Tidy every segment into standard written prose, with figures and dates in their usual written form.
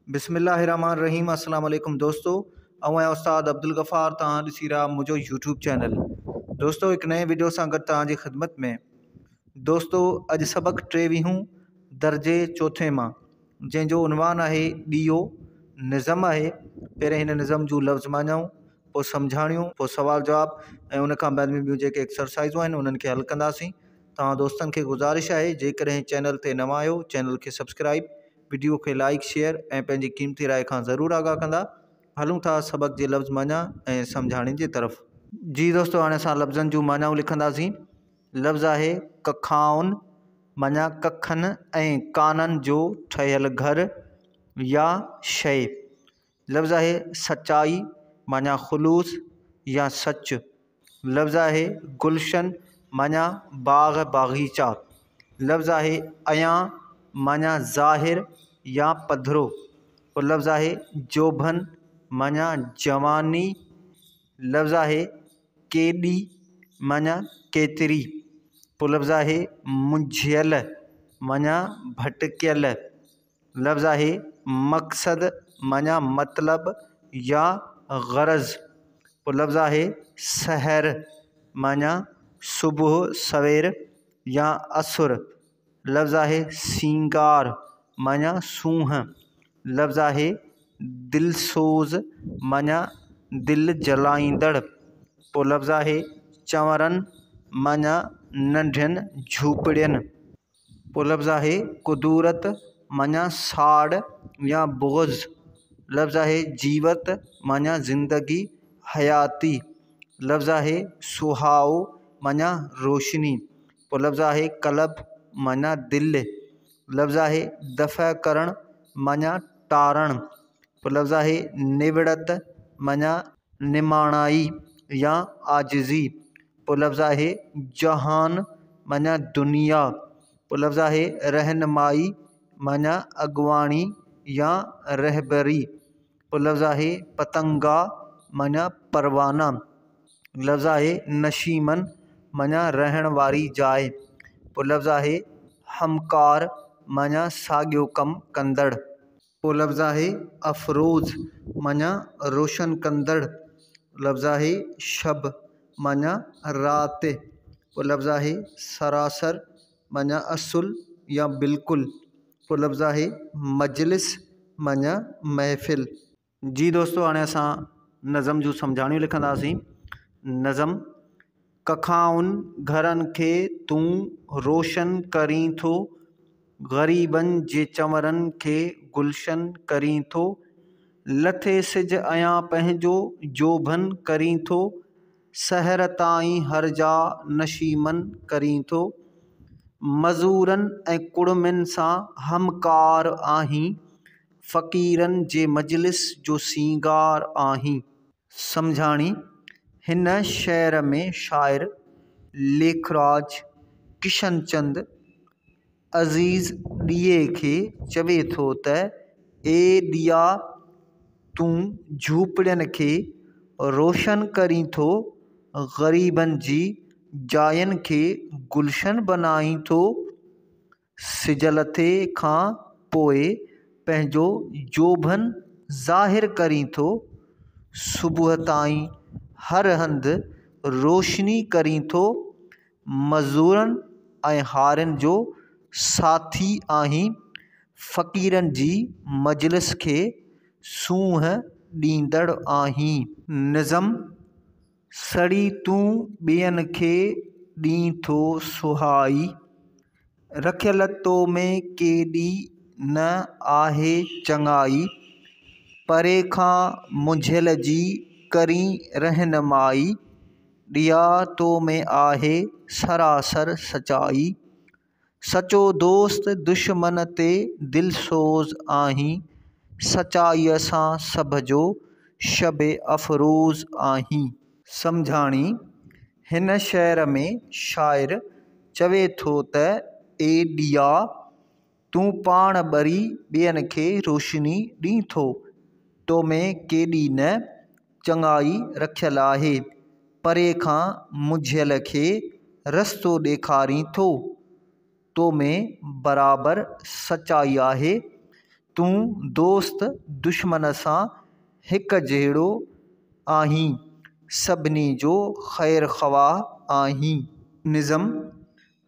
बिस्मिल्लाहिर्रहमानिर्रहीम। अस्सलाम वालेकुम दोस्तों, मैं उस्ताद अब्दुल गफ़ार तव्हां ॾिसी रहा मुझो यूट्यूब चैनल। दोस्तों एक नए वीडियो सां गॾु तव्हांजी ख़िदमत में। दोस्तों अॼु सबक़ 23 दर्जे चौथे मां, जंहिंजो उनवान आहे ॾियो निज़म आहे। पहिरें हिन निज़म जूं लफ़्ज़ माञाऊं, पोइ सम्झाणियूं, पोइ सुवाल जवाब ऐं उन खां बाद में ॿियूं जेके एक्सरसाइज़ूं आहिनि उन्हनि खे हल कंदासीं। तव्हां दोस्तनि खे गुज़ारिश आहे जेकॾहिं चैनल ते नवां आहियो चैनल खे सब्सक्राइब, वीडियो खे लाइक शेयर ऐं पंहिंजी क़ीमती राय खां ज़रूरु आगाह कंदा। हलूं था सबक़ जे लफ़्ज़ माना ऐं सम्झाणे जी तरफ़। जी दोस्तों, हाणे असां लफ़्ज़नि जूं मानाऊं लिखंदासीं। लफ़्ज़ आहे कखाउन माना कखनि ऐं काननि जो ठहियल घर या शइ। लफ़्ज़ आहे सचाई माना ख़ुलूस या सच। लफ़्ज़ आहे गुलशन माना बाग़ बाग़ीचा। लफ़्ज़ आहे अयां माना ज़ाहिर या पधरो। और लफ़्ज़ आहे जोभन माना जवानी। लफ़्ज़ आहे केॾी माना केतिरी। पोइ लफ़्ज़ आहे मुंझियल माना भटकियल। लफ़्ज़ आहे मक़सद माना मतिलब या ग़रज़। पोइ लफ़्ज़ आहे सहर माना सुबुह सवेर या असुर। लफ़्ज़ आहे सींगार माना सूंह। लफ़्ज़ आहे दिलसोज़ माना दिल जलाईंदड़। पोइ लफ़्ज़ आहे चंवरनि माना नंढियुनि झूपड़ियुनि। पोइ लफ़्ज़ आहे कुदूरत माना साड़ या बुग़्ज़। लफ़्ज़ आहे जीवत माना ज़िंदगी हयाती। लफ़्ज़ आहे सुहाओ माना रोशनी। पोइ लफ़्ज़ आहे कलब माना दिल। लफ़्ज़ आहे दफ़ा करण माना टारण। पोइ लफ़्ज़ आहे निवड़त माना निमाणाई या आजिज़ी। पोइ लफ़्ज़ आहे जहान माना दुनिया। पोइ लफ़्ज़ आहे रहनुमाई माना अॻुवाणी या रहबरी। पोइ लफ़्ज़ आहे पतंगा माना परवाना। लफ़्ज़ आहे नशीमन माना रहण वारी जाइ। पोइ लफ़्ज़ आहे हमकार माना साॻियो कमु कंदड़। पोइ लफ़्ज़ आहे अफ़रोज़ माना रोशन कंदड़। लफ़्ज़ आहे शब माना राति। पोइ लफ़्ज़ आहे सरासर माना असुल या बिल्कुलु। पोइ लफ़्ज़ आहे मजलिस माना महफ़िल। जी दोस्तों, हाणे असां नज़म जूं सम्झाणियूं लिखंदासीं। नज़म कखाउन घरनि खे तूं रोशन करीं थो, ग़रीबनि जे चंवरनि खे गुलशन करीं थो, लथे सिज अयां पंहिंजो जोभन करीं थो, सहर ताईं हर जा नशीमन करीं थो, मज़ूरनि ऐं कुड़मियुनि सां हमकार आहीं, फ़क़ीरनि जे मजलिस जो सींगार आहीं। सम्झाणी। हिन शेर में शाइर लेखराज किशनचंद अज़ीज़ ॾिए खे चवे थो त ए ॾिया तूं झूपड़ियुनि खे रोशन करीं थो, ग़रीबनि जी जायुनि खे गुलशन बणाईं थो, सिज लथे खां पोइ पंहिंजो जोभन ज़ाहिर करीं थो, सुबुह ताईं हर हंधि रोशनी करीं थो, मज़ूरनि ऐं हारियुनि जो साथी आहीं, फ़क़ीरनि जी मजलिस खे सूंह ॾींदड़ आहीं। निज़म सड़ी तूं ॿियनि खे ॾीं थो सुहाई, रखियल तो में केॾी न आहे चङाई, परे खां मुंझियल जी करीं रहनुमाई, ॾिया तो में आहे सरासर सचाई, सचो दोस्त दुश्मन ते दिलसोज़ आहीं, सचाईअ सां सभ जो शबे अफ़रोज़ आहीं। सम्झाणी। हिन शेर में शाइर चवे थो त ए ॾिया तूं पाण ॿरी ॿियनि खे रोशनी ॾीं थो, तो में केॾी न चङाई रखियल आहे, परे खां मुंझियल खे रस्तो ॾेखारीं थो, तो में बराबरि सचाई आहे, तूं दोस्त दुश्मन सां हिक जहिड़ो आहीं, सभिनी जो ख़ैर ख़वाह आहीं। निज़म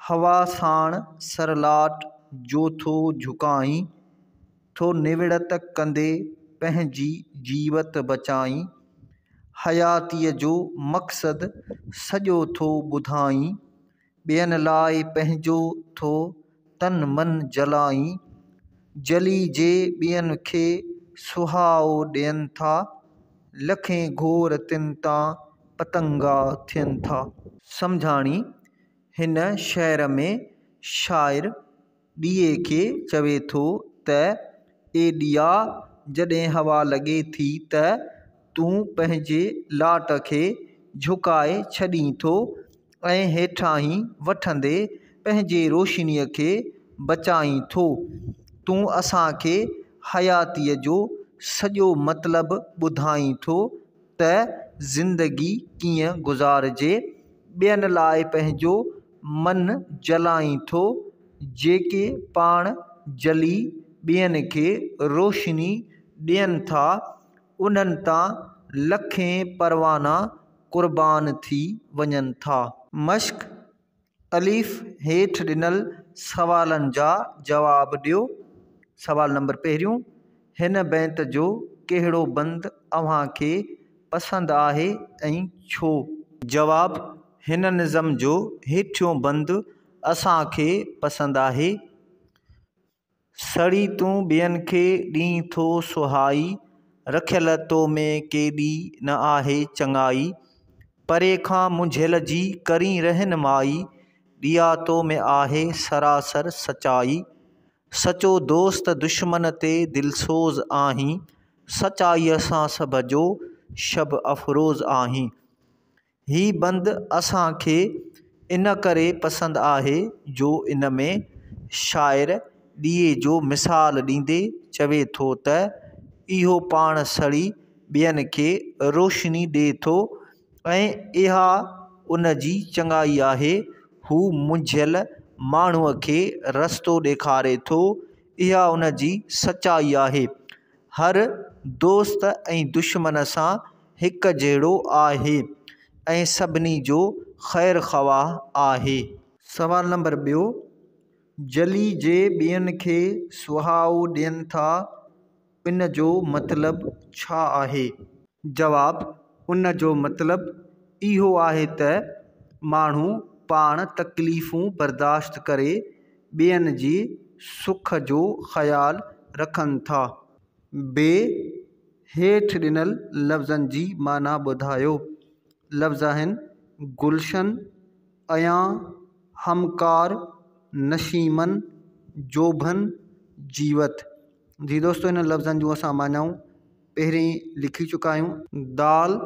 हवा साण सरलाट जो थो झुकाईं, थो निविड़त कंदे पंहिंजी जीवत बचाईं। हयातीअ जो मक़सदु सॼो थो ॿुधाईं, ॿियनि लाइ पंहिंजो थो तन मन जलाईं। जली जे ॿियनि खे सुहाओ ॾियनि था, लखें घोर तिन तां पतंगा थियनि था। सम्झाणी हिन शेर में शाइर ॾीए खे चवे थो त ए ॾिया, जॾहिं हवा लॻे थी त तूं पंहिंजे लाट खे झुकाए छॾीं थो ऐं हेठां ई वठंदे पंहिंजे रोशनीअ खे बचाईं थो। तूं असांखे हयातीअ जो सॼो मतिलबु ॿुधाईं थो त ज़िंदगी कीअं गुज़ारिजे, ॿियनि लाइ पंहिंजो मन जलाईं थो, जेके पाण जली ॿियनि खे रोशनी ॾियनि था, उन्हनि तां लखें परवाना क़ुर्बान थी वञनि था। मश्क अलीफ़ हेठि ॾिनल सवालनि जा जवाब ॾियो। सवाल नंबर पहिरियों, हिन बैत जो कहिड़ो बंदि अव्हांखे पसंदि आहे ऐं छो? जवाब, हिन निज़म जो हेठियों बंदि असांखे पसंदि आहे। सड़ी तूं ॿियनि खे ॾीं थो सुहाई, रखियल तो में केॾी न आहे चङाई। परे खां मुंझियल जी करी रहनुमाई, ॾिया तो में आहे सरासर सचाई। सचो दोस्त दुश्मन ते दिलसोज़ आहीं, सचाईअ सां सभ जो शब अफ़रोज़ आहीं। ही बंदि असांखे इन करे पसंदि आहे जो इन में शाइर ॾीए जो मिसाल ॾींदे चवे थो त इहो पाण सड़ी ॿियनि खे रोशनी ॾिए थो ऐं इहा उन जी चङाई आहे। हू मुंझियल माण्हूअ खे रस्तो ॾेखारे थो, इहा उन जी सचाई आहे। हर दोस्त ऐं दुश्मन सां हिक जहिड़ो आहे ऐं सभिनी जो ख़ैर ख़वाह आहे। सवाल नंबर ॿियो, जली जे ॿियनि खे सुहाओ ॾियनि था, इन जो मतिलबु छा आहे? जवाब, उन जो मतिलबु इहो आहे त माण्हू पाण तकलीफ़ूं बर्दाश्त करे ॿियनि जी सुख जो ख़्यालु रखनि था। बे हेठि ॾिनल लफ़्ज़नि जी माना ॿुधायो। लफ़्ज़ आहिनि गुलशन, अयां, हमकार, नशीमन, जोभन, जीवत। जी दोस्तों, इन लफ़्ज़नि जूं असां मानाऊं पहिरीं लिखी चुका आहियूं। दाल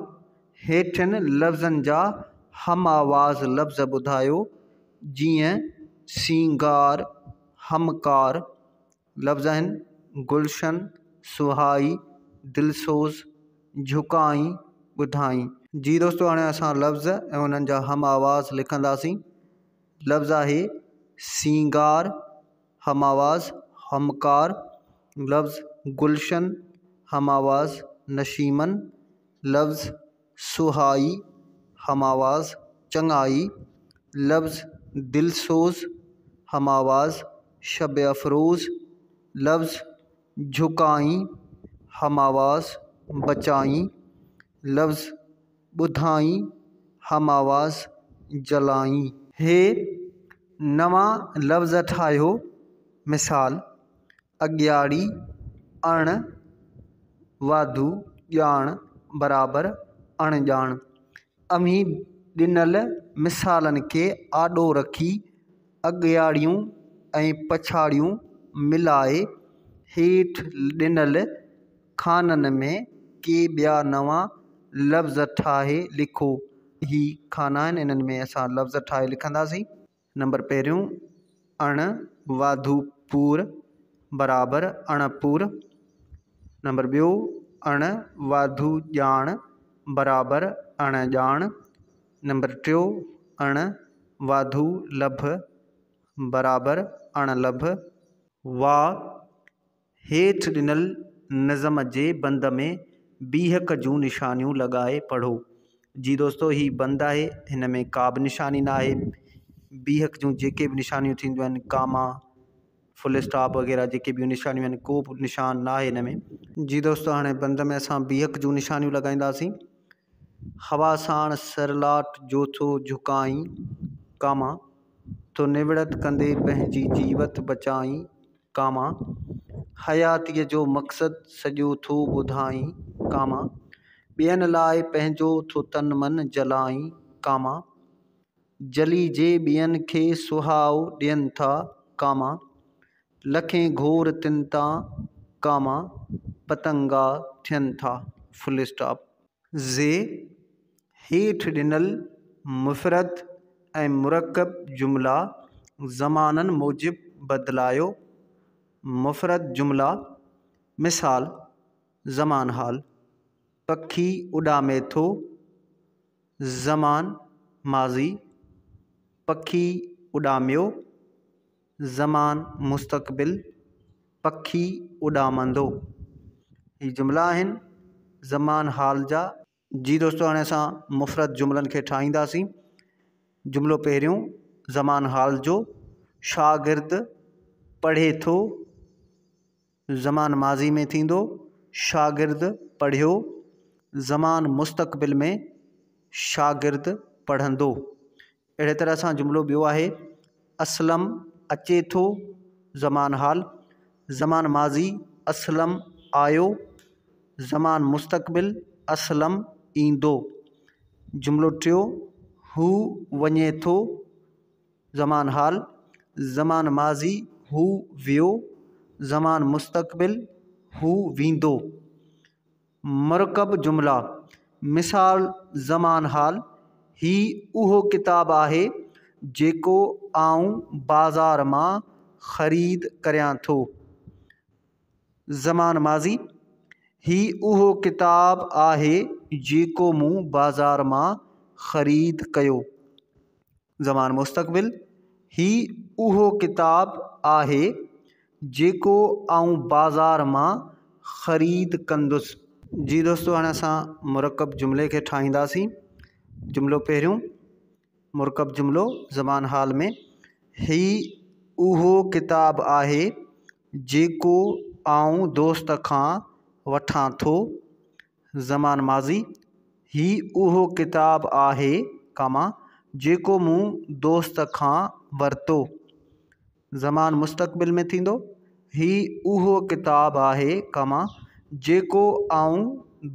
हेठिन लफ़्ज़नि जा हम आवाज़ लफ़्ज़ ॿुधायो, जीअं सींगार, हमकार। लफ़्ज़ आहिनि गुलशन, सुहाई, दिलसोज़, झुकाई, ॿुधाई। जी दोस्तों, हाणे असां लफ़्ज़ ऐं उन्हनि जा हम आवाज़ लिखंदासीं। लफ़्ज़ आहे सींगार, हम आवाज़ हमकार। लफ़्ज़ गुलशन, हम आवाज़ नशीमन। लफ़्ज़ सुहाई, हम आवाज़ चङाई। लफ़्ज़ दिलसोज़, हम आवाज़ शब अफ़रोज़। लफ़्ज़ झुकाई, हम आवाज़ बचाई। लफ़्ज़ ॿुधाई, हम आवाज़ जलाई। हे नवां लफ़्ज़ ठाहियो। मिसाल, अॻियाड़ी, अण, वाधू, ॼाण बराबरि अणॼाण। अमीं ॾिनल मिसालनि खे आॾो रखी अॻियाड़ियूं ऐं पछाड़ियूं मिलाए हेठि ॾिनल खाननि में के ॿिया नवां लफ़्ज़ ठाहे लिखो। ही खाना आहिनि, इन्हनि में असां लफ़्ज़ ठाहे लिखंदासीं। नंबर पहिरियों, अण वाधूपुर बराबरि अणपुर। नंबर ॿियो, अण वाधू ॼाण बराबरि अणॼाण। नंबर टियों, अण वाधू लभ बराबरि अणलभ। वाह हेठि ॾिनल नज़म जे बंद में बीहक जूं निशानियूं लॻाए पढ़ो। जी दोस्तों, ही बंद आहे, हिन में का बि निशानी न आहे। बीहक जूं जेके बि निशानियूं थींदियूं आहिनि, कामा, फुल स्टॉप वग़ैरह जेके बि निशानियूं आहिनि, को बि निशान न आहे हिन में। जी दोस्तों, हाणे बंद में असां बीहक जूं निशानियूं लॻाईंदासीं। हवा साण सरलाट जो थो झुकाई, कामा, तो निवड़त कंदे पंहिंजी जीवत बचाई, कामा, हयातीअ जो मक़सदु सॼो थो ॿुधाई, कामा, ॿियनि लाइ पंहिंजो थो तन मन जलाई, कामा, जली जे ॿियनि खे सुहाव ॾियनि था, कामा, लखें घोर तिनता, कामा, पतंगा थियनि था, फुल स्टॉप। ज़े हेठि ॾिनल मुफ़रद ऐं मुरकब जुमिला ज़माननि मूजिबि बदिलायो। मुफ़रद जुमिला, मिसाल, ज़मान हाल, पखी उॾामे थो, ज़मान माज़ी, पखी उॾामियो, ज़मान मुस्तक़बिल, पखी उॾामंदो। ही जुमिला आहिनि ज़मान हाल जा। जी दोस्तों, हाणे असां मुफ़रद जुमिलनि खे ठाहींदासीं। जुमिलो पहिरियों ज़मान हाल जो, शागिर्द पढ़े थो, ज़मान माज़ी में थींदो, शागिर्द पढ़ियो, ज़मान मुस्तक़बिल में शागिर्द पढ़ंदो। अहिड़े तरह सां जुमिलो ॿियो आहे, असलम अचे थो, ज़मान हाल, ज़मान माज़ी असलम आयो, ज़मान मुस्तक़बिल असलम ईंदो। जुमिलो टियों, हू वञे थो, ज़मान हाल, ज़मान माज़ी हू वियो, ज़मान मुस्तक़बिल हू वेंदो। मुरकब जुमिला, मिसाल, ज़मान हाल, ही उहो किताबु आहे जेको आऊं बाज़ार मां ख़रीद करियां थो। ज़मान माज़ी, ही उहो किताबु आहे जेको मूं बाज़ार मां ख़रीद कयो। ज़मान मुस्तक़बिल, ही उहो किताबु आहे जेको आऊं बाज़ार मां ख़रीद कंदुसि। जी दोस्तों, हाणे असां मुरकब जुमिले खे ठाहींदासीं। जुमिलो पहिरियों मुरकब जुमिलो ज़मान हाल में, ही उहो किताबु आहे जेको आऊं दोस्त खां वठां थो। ज़मान माज़ी, ही उहो किताबु आहे, कामा, जेको मूं दोस्त खां वरितो। ज़मान मुस्तक़बिल में थींदो, ही उहो किताबु आहे, कामा, जेको आऊं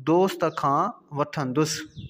दोस्त खां वठंदुसि।